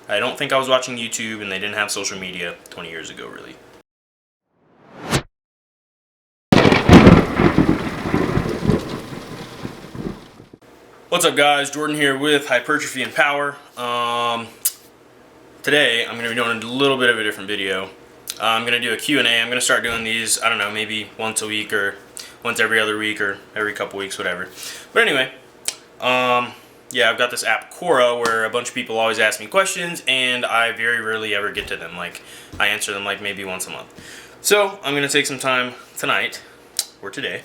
I don't think I was watching YouTube, and they didn't have social media 20 years ago, really. What's up, guys? Jordan here with Hypertrophy and Power. Today I'm going to be doing a little bit of a different video. I'm going to do a Q&A. I'm going to start doing these, I don't know, maybe once a week or once every other week or every couple weeks, whatever. But anyway, yeah, I've got this app, Quora, where a bunch of people always ask me questions, and I very rarely ever get to them. Like, I answer them like maybe once a month. So I'm going to take some time tonight, or today,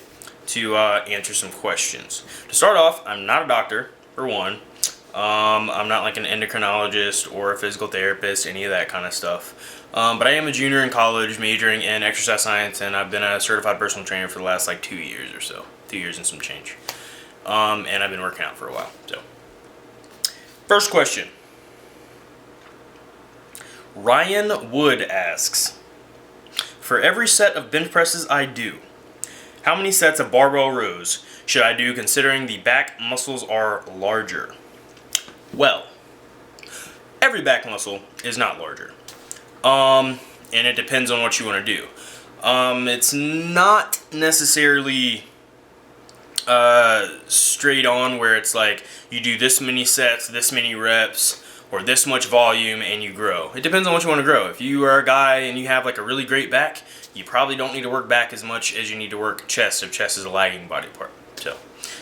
to answer some questions. To start off, I'm not a doctor, for one. I'm not like an endocrinologist or a physical therapist, any of that kind of stuff. But I am a junior in college majoring in exercise science, and I've been a certified personal trainer for the last like 2 years or so. 2 years and some change. And I've been working out for a while. So, first question. Ryan Wood asks, for every set of bench presses I do, how many sets of barbell rows should I do considering the back muscles are larger? Well, every back muscle is not larger. And it depends on what you want to do. It's not necessarily straight on where it's like you do this many sets, this many reps, or this much volume and you grow. It depends on what you want to grow. If you are a guy and you have like a really great back, you probably don't need to work back as much as you need to work chest if chest is a lagging body part. So,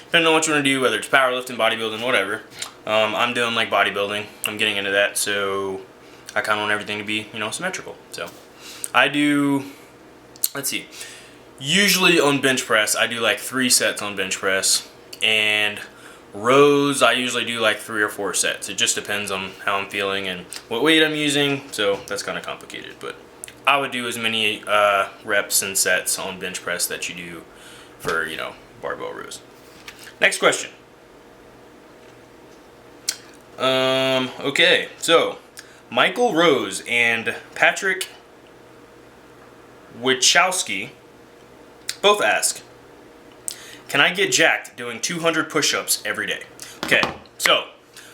depending on what you want to do, whether it's powerlifting, bodybuilding, whatever. I'm doing like bodybuilding. I'm getting into that, so I kind of want everything to be, symmetrical. So, I do, let's see, usually on bench press, I do like 3 sets on bench press, and rows, I usually do like 3 or 4 sets. It just depends on how I'm feeling and what weight I'm using, so that's kind of complicated, but I would do as many reps and sets on bench press that you do for, barbell rows. Next question. Okay, so Michael Rose and Patrick Wachowski both ask, can I get jacked doing 200 push-ups every day? Okay, so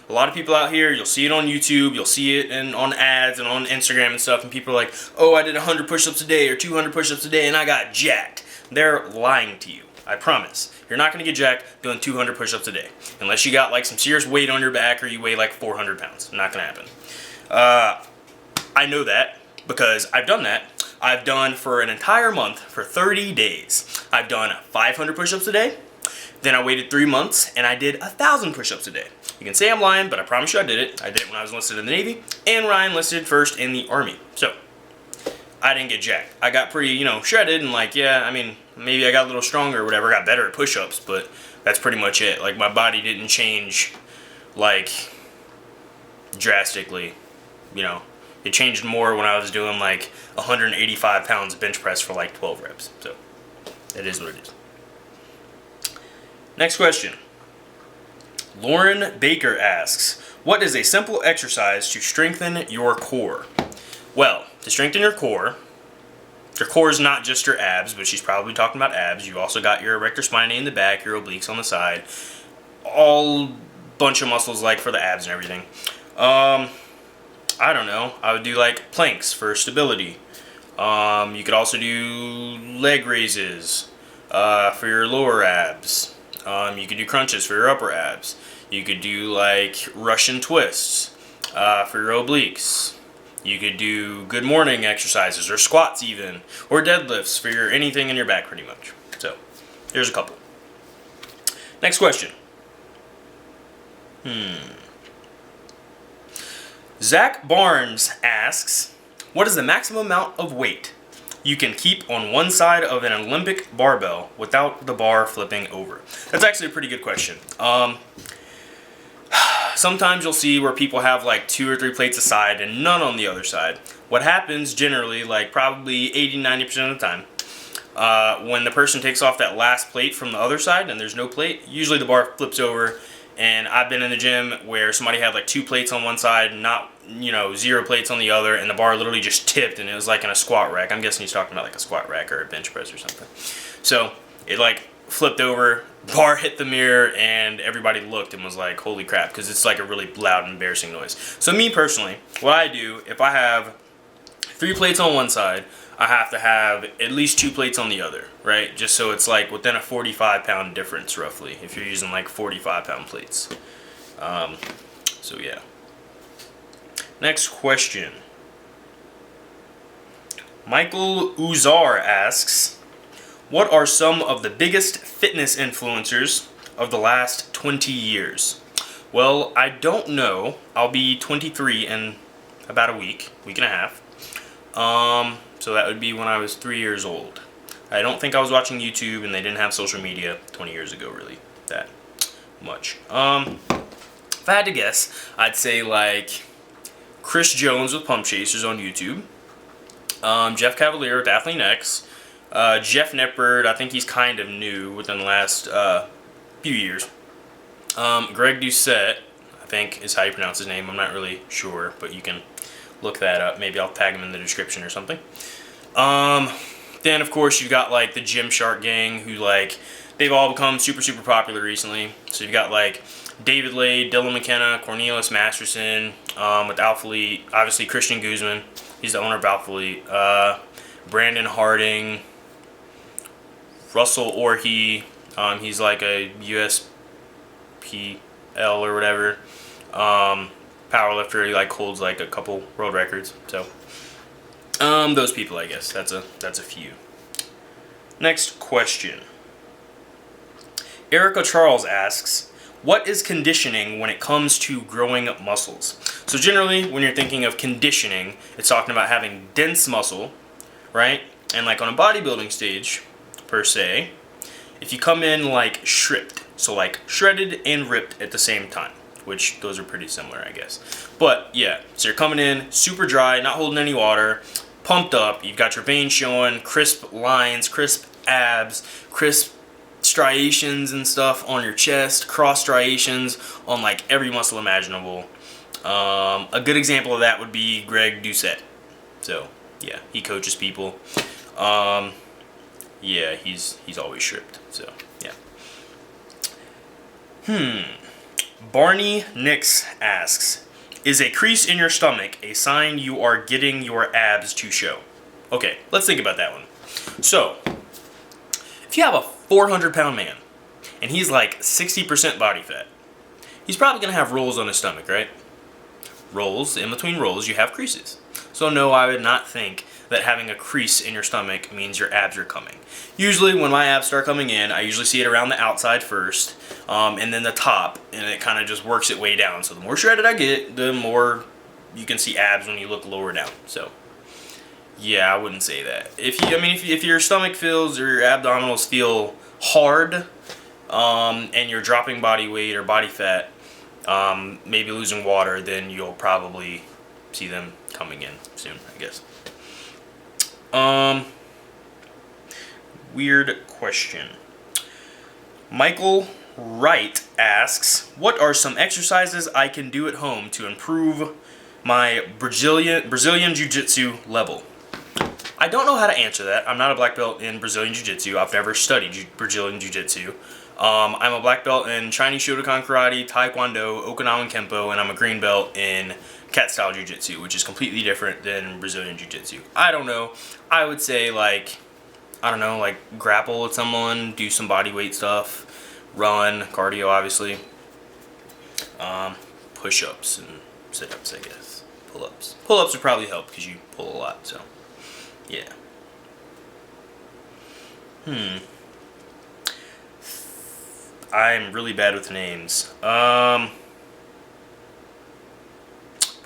a lot of people out here, you'll see it on YouTube, you'll see it on ads and on Instagram and stuff, and people are like, oh, I did 100 push-ups a day or 200 push-ups a day and I got jacked. They're lying to you. I promise. You're not going to get jacked doing 200 push-ups a day. Unless you got like some serious weight on your back or you weigh like 400 pounds. Not going to happen. I know that because I've done that. I've done for an entire month, for 30 days. I've done 500 push-ups a day. Then I waited 3 months and I did 1,000 push-ups a day. You can say I'm lying, but I promise you I did it. I did it when I was enlisted in the Navy and when I enlisted first in the Army. So, I didn't get jacked. I got pretty, shredded and like, yeah, I mean, maybe I got a little stronger or whatever. I got better at push-ups, but that's pretty much it. Like, my body didn't change, like, drastically, It changed more when I was doing, like, 185 pounds bench press for, like, 12 reps. So, it is what it is. Next question. Lauren Baker asks, what is a simple exercise to strengthen your core? Well, to strengthen your core is not just your abs, but she's probably talking about abs. You've also got your erector spinae in the back, your obliques on the side, all bunch of muscles like for the abs and everything. I don't know. I would do like planks for stability. You could also do leg raises for your lower abs. You could do crunches for your upper abs. You could do like Russian twists for your obliques. You could do good morning exercises or squats even, or deadlifts for your anything in your back pretty much. So, here's a couple. Next question. Zach Barnes asks, what is the maximum amount of weight you can keep on one side of an Olympic barbell without the bar flipping over? That's actually a pretty good question. Sometimes you'll see where people have like 2 or 3 plates aside and none on the other side. What happens generally, like probably 80-90% of the time, when the person takes off that last plate from the other side and there's no plate, usually the bar flips over. And I've been in the gym where somebody had like 2 plates on one side, not 0 plates on the other, and the bar literally just tipped and it was like in a squat rack. I'm guessing he's talking about like a squat rack or a bench press or something. So it like flipped over, bar hit the mirror, and everybody looked and was like, holy crap, because it's like a really loud, embarrassing noise. So me personally, what I do, if I have 3 plates on one side, I have to have at least 2 plates on the other, right? Just so it's like within a 45-pound difference, roughly, if you're using like 45-pound plates. So yeah. Next question. Michael Uzar asks, what are some of the biggest fitness influencers of the last 20 years? Well, I don't know. I'll be 23 in about a week and a half. So that would be when I was 3 years old. I don't think I was watching YouTube, and they didn't have social media 20 years ago, really, that much. If I had to guess, I'd say like Chris Jones with Pump Chasers on YouTube, Jeff Cavalier with Athlete X, Jeff Nippert, I think he's kind of new within the last few years. Greg Doucette, I think is how you pronounce his name. I'm not really sure, but you can look that up. Maybe I'll tag him in the description or something. Then of course you've got like the Gymshark gang, who like they've all become super popular recently. So you've got like David Lade, Dylan McKenna, Cornelius Masterson, with Alpha Elite, obviously Christian Guzman, he's the owner of Alpha Elite, Brandon Harding, Russell Orhe, he's like a USPL or whatever, powerlifter. He like holds like a couple world records. So those people, I guess that's a few. Next question. Erica Charles asks, what is conditioning when it comes to growing muscles? So generally, when you're thinking of conditioning, it's talking about having dense muscle, right? And like on a bodybuilding stage, per se, if you come in like stripped, so like shredded and ripped at the same time, which those are pretty similar, I guess. But yeah, so you're coming in super dry, not holding any water, pumped up, you've got your veins showing, crisp lines, crisp abs, crisp striations and stuff on your chest, cross striations on like every muscle imaginable. A good example of that would be Greg Doucette. So yeah, he coaches people. Yeah, he's always stripped. So yeah. Barney Nix asks, is a crease in your stomach a sign you are getting your abs to show? Okay, let's think about that one. So if you have a 400-pound man and he's like 60% body fat, he's probably going to have rolls on his stomach, right? Rolls, in between rolls, you have creases. So no, I would not think that having a crease in your stomach means your abs are coming. Usually when my abs start coming in, I usually see it around the outside first, and then the top, and it kind of just works its way down. So the more shredded I get, the more you can see abs when you look lower down. So yeah, I wouldn't say that. If your stomach feels or your abdominals feel hard, and you're dropping body weight or body fat, maybe losing water, then you'll probably see them coming in soon, I guess. Weird question. Michael Wright asks, what are some exercises I can do at home to improve my Brazilian Jiu-jitsu level? I don't know how to answer that. I'm not a black belt in Brazilian Jiu-jitsu. I've never studied Brazilian Jiu-jitsu. I'm a black belt in Chinese Shotokan Karate, Taekwondo, Okinawan Kempo, and I'm a green belt in cat-style Jiu-jitsu, which is completely different than Brazilian Jiu-jitsu. I don't know. I would say like grapple with someone, do some body weight stuff, run, cardio obviously, push-ups and sit-ups, I guess, pull-ups. Pull-ups would probably help because you pull a lot, so yeah. I'm really bad with names. But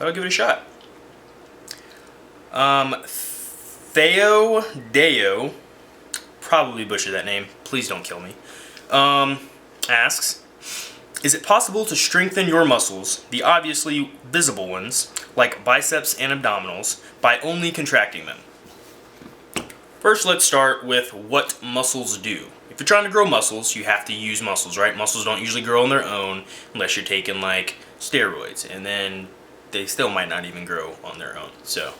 I'll give it a shot. Theo Deo, probably butchered that name, please don't kill me, asks, is it possible to strengthen your muscles, the obviously visible ones, like biceps and abdominals, by only contracting them? First, let's start with what muscles do. If you're trying to grow muscles, you have to use muscles, right? Muscles don't usually grow on their own unless you're taking like steroids, and then they still might not even grow on their own. So,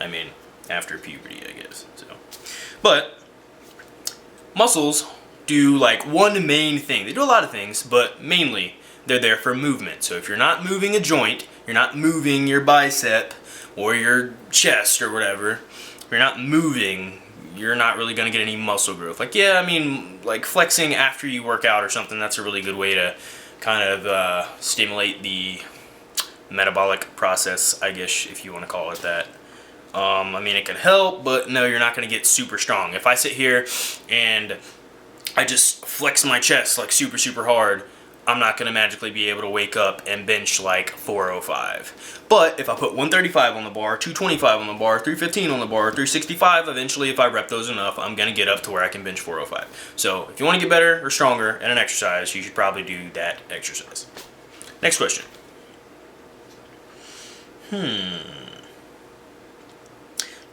I mean, after puberty, I guess. So, but muscles do like one main thing. They do a lot of things, but mainly they're there for movement. So if you're not moving a joint, you're not moving your bicep or your chest or whatever, if you're not moving, you're not really going to get any muscle growth. Like, yeah, I mean, like flexing after you work out or something, that's a really good way to kind of stimulate the metabolic process, I guess, if you want to call it that. I mean, it can help, but no, you're not going to get super strong. If I sit here and I just flex my chest like super, super hard, I'm not going to magically be able to wake up and bench like 405. But if I put 135 on the bar, 225 on the bar, 315 on the bar, 365, eventually if I rep those enough, I'm going to get up to where I can bench 405. So if you want to get better or stronger at an exercise, you should probably do that exercise. Next question.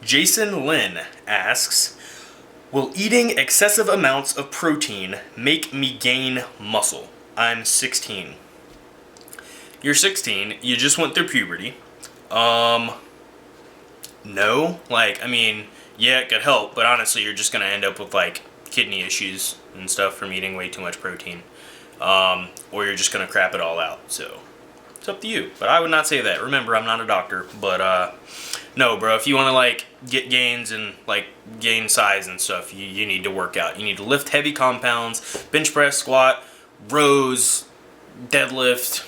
Jason Lynn asks, will eating excessive amounts of protein make me gain muscle? I'm 16. You're 16, you just went through puberty. No. Like, I mean, yeah, it could help, but honestly, you're just going to end up with, like, kidney issues and stuff from eating way too much protein. Or you're just going to crap it all out, so it's up to you. But I would not say that. Remember, I'm not a doctor, but, no, bro, if you want to, like, get gains and, like, gain size and stuff, you need to work out. You need to lift heavy compounds, bench press, squat, rows, deadlift,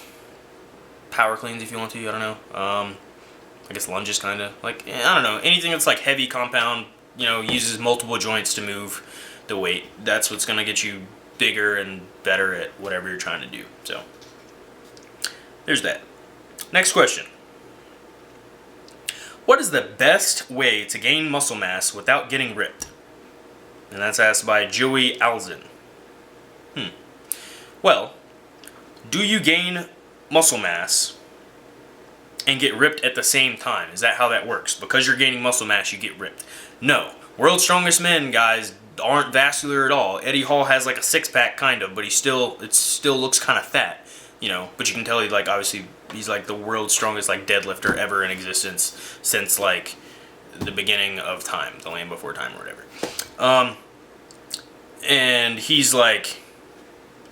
power cleans if you want to, I don't know. I guess lunges kind of, like, I don't know, anything that's like heavy compound, you know, uses multiple joints to move the weight. That's what's going to get you bigger and better at whatever you're trying to do. So, there's that. Next question. What is the best way to gain muscle mass without getting ripped? And that's asked by Joey Alzen. Well, do you gain muscle mass and get ripped at the same time? Is that how that works? Because you're gaining muscle mass, you get ripped. No. World's strongest men, guys, aren't vascular at all. Eddie Hall has like a six-pack kind of, but it still looks kind of fat, you know. But you can tell like obviously he's like the world's strongest like deadlifter ever in existence since like the beginning of time, the land before time or whatever. And he's like,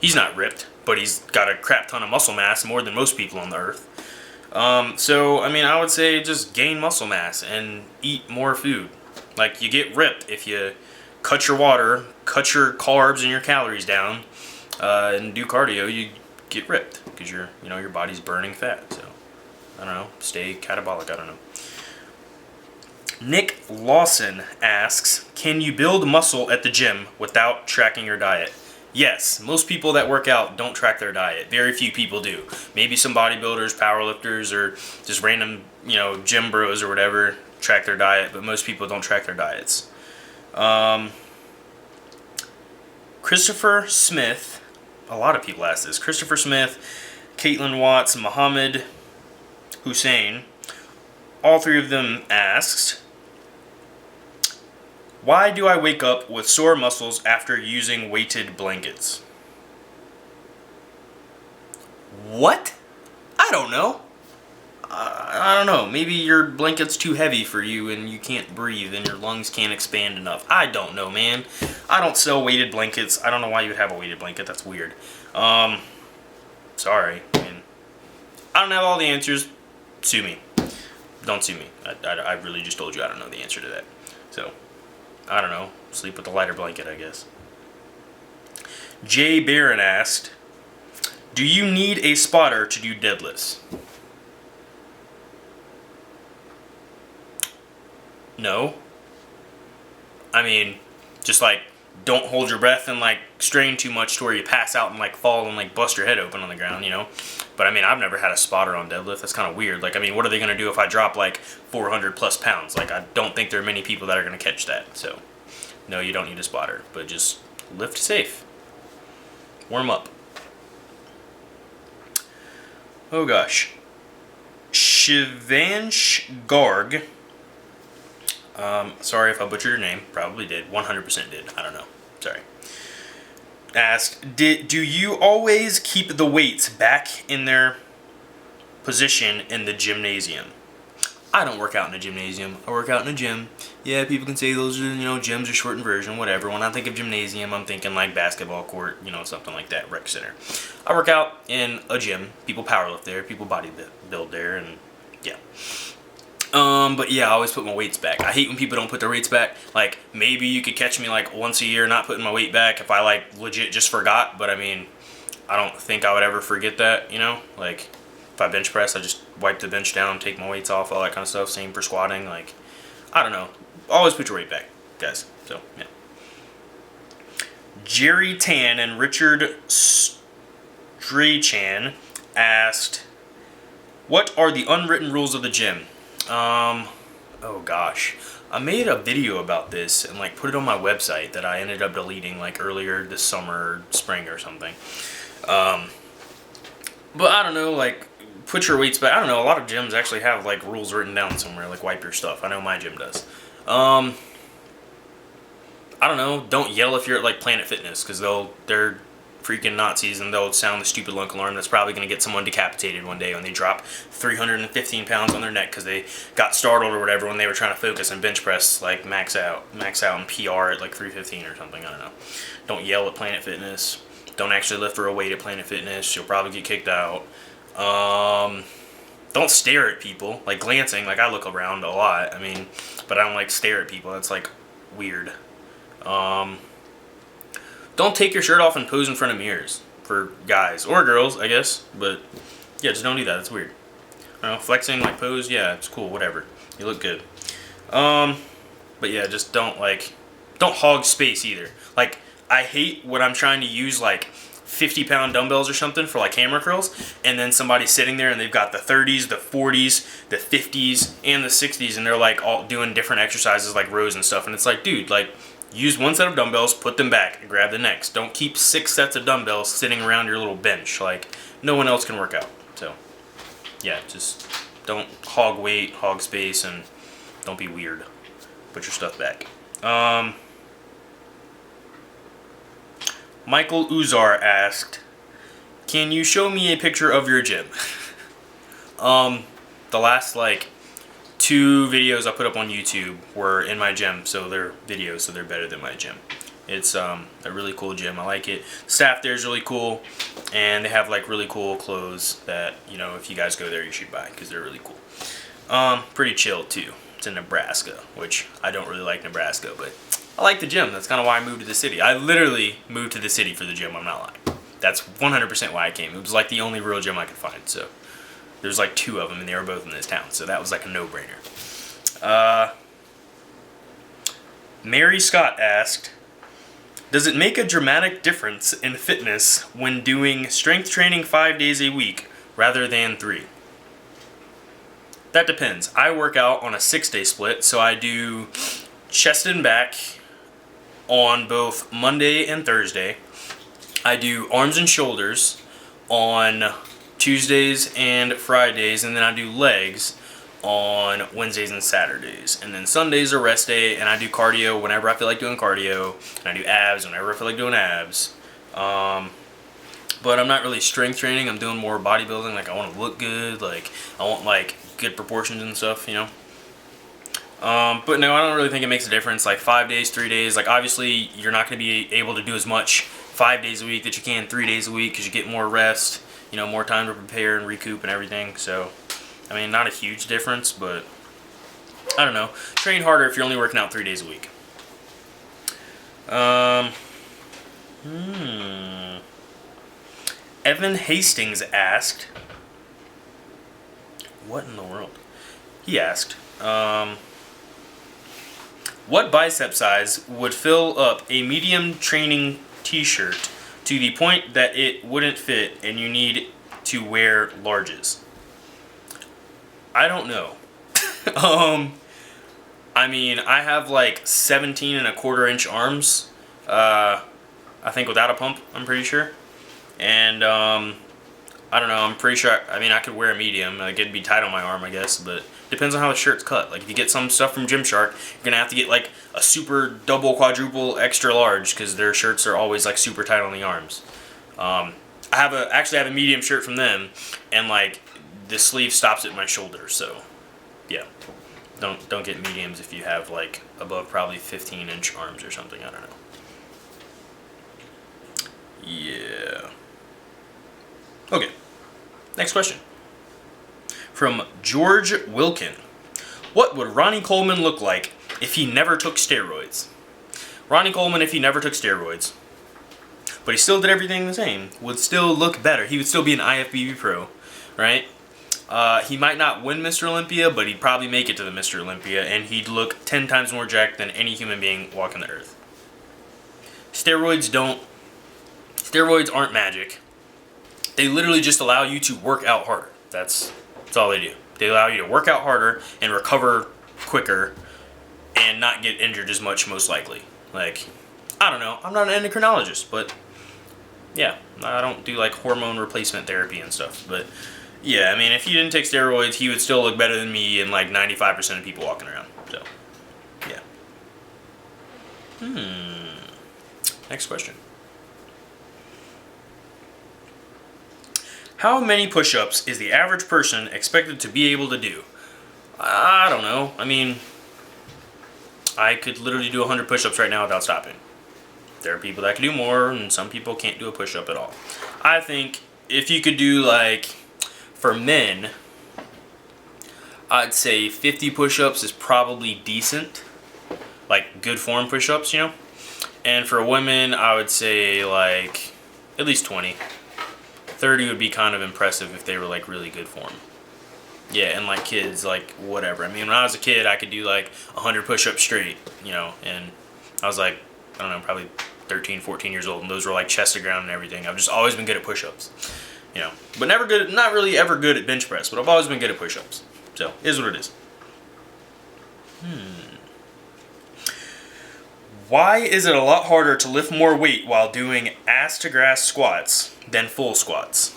he's not ripped, but he's got a crap ton of muscle mass, more than most people on the earth. So, I mean, I would say just gain muscle mass and eat more food. Like, you get ripped if you cut your water, cut your carbs and your calories down, and do cardio, you get ripped because your body's burning fat. So, I don't know, stay catabolic, I don't know. Nick Lawson asks, can you build muscle at the gym without tracking your diet? Yes, most people that work out don't track their diet. Very few people do. Maybe some bodybuilders, powerlifters, or just random, gym bros or whatever track their diet, but most people don't track their diets. Christopher Smith, a lot of people ask this. Christopher Smith, Caitlin Watts, Muhammad Hussein, all three of them asked, why do I wake up with sore muscles after using weighted blankets? What? I don't know. I don't know. Maybe your blanket's too heavy for you and you can't breathe and your lungs can't expand enough. I don't know, man. I don't sell weighted blankets. I don't know why you would have a weighted blanket. That's weird. Sorry. I mean, I don't have all the answers. Sue me. Don't sue me. I really just told you I don't know the answer to that. So, I don't know. Sleep with a lighter blanket, I guess. Jay Barron asked, do you need a spotter to do deadlifts? No. I mean, just like, don't hold your breath and like strain too much to where you pass out and like fall and like bust your head open on the ground, But I mean, I've never had a spotter on deadlift. That's kind of weird. Like, I mean, what are they going to do if I drop like 400 plus pounds? Like, I don't think there are many people that are going to catch that. So, no, you don't need a spotter, but just lift safe. Warm up. Oh gosh. Shivansh Garg. Sorry if I butchered your name. Probably did. 100% did. I don't know. Sorry. Asked, do you always keep the weights back in their position in the gymnasium? I don't work out in a gymnasium. I work out in a gym. Yeah, people can say those are, gyms are shortened version, whatever. When I think of gymnasium, I'm thinking like basketball court, something like that, rec center. I work out in a gym. People powerlift there. People bodybuild there, and yeah. But yeah, I always put my weights back. I hate when people don't put their weights back. Like, maybe you could catch me like once a year not putting my weight back if I like legit just forgot. But I mean, I don't think I would ever forget that, Like, if I bench press, I just wipe the bench down, take my weights off, all that kind of stuff. Same for squatting. Like, I don't know. Always put your weight back, guys. So, yeah. Jerry Tan and Richard Strachan asked, what are the unwritten rules of the gym? Oh gosh. I made a video about this and like put it on my website that I ended up deleting like earlier this summer, spring or something. But I don't know, like, put your weights back. I don't know, a lot of gyms actually have like rules written down somewhere, like wipe your stuff. I know my gym does. I don't know, don't yell if you're at like Planet Fitness, because they're freaking Nazis and they'll sound the stupid lunk alarm that's probably going to get someone decapitated one day when they drop 315 pounds on their neck because they got startled or whatever when they were trying to focus and bench press, like max out and PR at like 315 or something. I don't know. Don't yell at Planet Fitness. Don't actually lift for a weight at Planet Fitness. You'll probably get kicked out. Don't stare at people, like glancing. Like, I look around a lot, but I don't like stare at people. That's like weird. Don't take your shirt off and pose in front of mirrors for guys or girls, I guess. But yeah, just don't do that. It's weird. Flexing, like pose, yeah, it's cool, whatever. You look good. But yeah, just don't hog space either. Like, I hate when I'm trying to use like 50-pound dumbbells or something for like hammer curls, and then somebody's sitting there and they've got the 30s, the 40s, the 50s, and the 60s, and they're like all doing different exercises like rows and stuff. And it's like, dude, like, use one set of dumbbells, put them back, and grab the next. Don't keep 6 sets of dumbbells sitting around your little bench. Like, no one else can work out. So, yeah, just don't hog weight, hog space, and don't be weird. Put your stuff back. Michael Uzar asked, can you show me a picture of your gym? The last, 2 videos I put up on YouTube were in my gym, so they're videos, so they're better than my gym. It's a really cool gym. I like it. The staff there is really cool, and they have really cool clothes that, if you guys go there, you should buy because they're really cool. Pretty chill too. It's in Nebraska, which I don't really like Nebraska, but I like the gym. That's kind of why I moved to the city. I literally moved to the city for the gym. I'm not lying. That's 100% why I came. It was the only real gym I could find. So there's 2 of them, and they were both in this town. So that was a no-brainer. Mary Scott asked, does it make a dramatic difference in fitness when doing strength training 5 days a week rather than 3? That depends. I work out on a 6-day split, so I do chest and back on both Monday and Thursday. I do arms and shoulders on Tuesdays and Fridays, and then I do legs on Wednesdays and Saturdays. And then Sundays are rest day, and I do cardio whenever I feel like doing cardio, and I do abs whenever I feel like doing abs. But I'm not really strength training. I'm doing more bodybuilding. I want to look good. I want good proportions and stuff, But no, I don't really think it makes a difference. 5 days, 3 days. Obviously, you're not going to be able to do as much 5 days a week that you can 3 days a week because you get more rest, more time to prepare and recoup and everything. So, not a huge difference, but I don't know. Train harder if you're only working out 3 days a week. Evan Hastings asked, what in the world? He asked, what bicep size would fill up a medium training t-shirt to the point that it wouldn't fit and you need to wear larges? I don't know. I have 17 and a quarter inch arms. I think without a pump, I'm pretty sure. And I don't know, I'm pretty sure, I could wear a medium, it'd be tight on my arm, I guess, but depends on how the shirt's cut. If you get some stuff from Gymshark, you're gonna have to get a super double, quadruple, extra large, because their shirts are always super tight on the arms. I actually have a medium shirt from them, and the sleeve stops at my shoulder, so yeah, don't get mediums if you have like above probably 15-inch arms or something. I don't know. Yeah. Okay. Next question. From George Wilkin. What would Ronnie Coleman look like if he never took steroids? Ronnie Coleman, if he never took steroids, but he still did everything the same, would still look better. He would still be an IFBB pro, right? He might not win Mr. Olympia, but he'd probably make it to the Mr. Olympia, and he'd look 10 times more jacked than any human being walking the earth. Steroids aren't magic. They literally just allow you to work out harder. That's all they do. They allow you to work out harder and recover quicker and not get injured as much, most likely. Like, I don't know. I'm not an endocrinologist, but yeah, I don't do like hormone replacement therapy and stuff. But yeah, I mean, if he didn't take steroids, he would still look better than me and like 95% of people walking around. So, yeah. Next question. How many push-ups is the average person expected to be able to do? I don't know. I mean, I could literally do 100 push-ups right now without stopping. There are people that can do more, and some people can't do a push-up at all. I think if you could do, like, for men, I'd say 50 push-ups is probably decent. Like, good form push-ups, you know? And for women, I would say, like, at least 20. 30 would be kind of impressive if they were like really good form. Yeah, and like kids, like whatever. I mean, when I was a kid, I could do like 100 push-ups straight, you know, and I was like, I don't know, probably 13, 14 years old, and those were like chest to ground and everything. I've just always been good at push-ups, you know, but never good, not really ever good at bench press, but I've always been good at push-ups. So, it is what it is. Why is it a lot harder to lift more weight while doing ass to grass squats than full squats?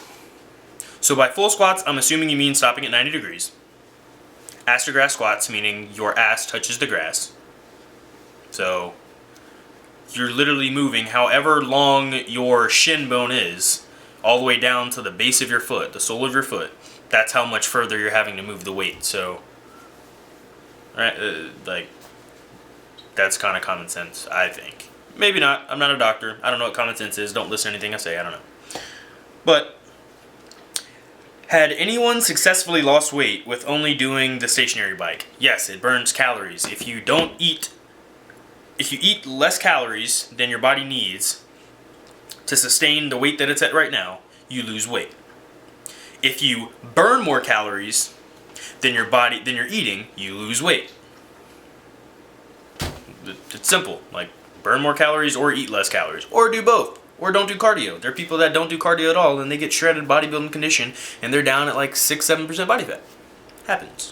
So by full squats, I'm assuming you mean stopping at 90 degrees. Ass to grass squats, meaning your ass touches the grass. So you're literally moving however long your shin bone is, all the way down to the base of your foot, the sole of your foot. That's how much further you're having to move the weight. So, right, like, that's kind of common sense, I think. Maybe not. I'm not a doctor. I don't know what common sense is. Don't listen to anything I say. I don't know. But had anyone successfully lost weight with only doing the stationary bike? Yes, it burns calories. If you eat less calories than your body needs to sustain the weight that it's at right now, you lose weight. If you burn more calories than you're eating, you lose weight. It's simple. Like, burn more calories or eat less calories. Or do both. Or don't do cardio. There are people that don't do cardio at all and they get shredded bodybuilding condition and they're down at like 6-7% body fat. Happens.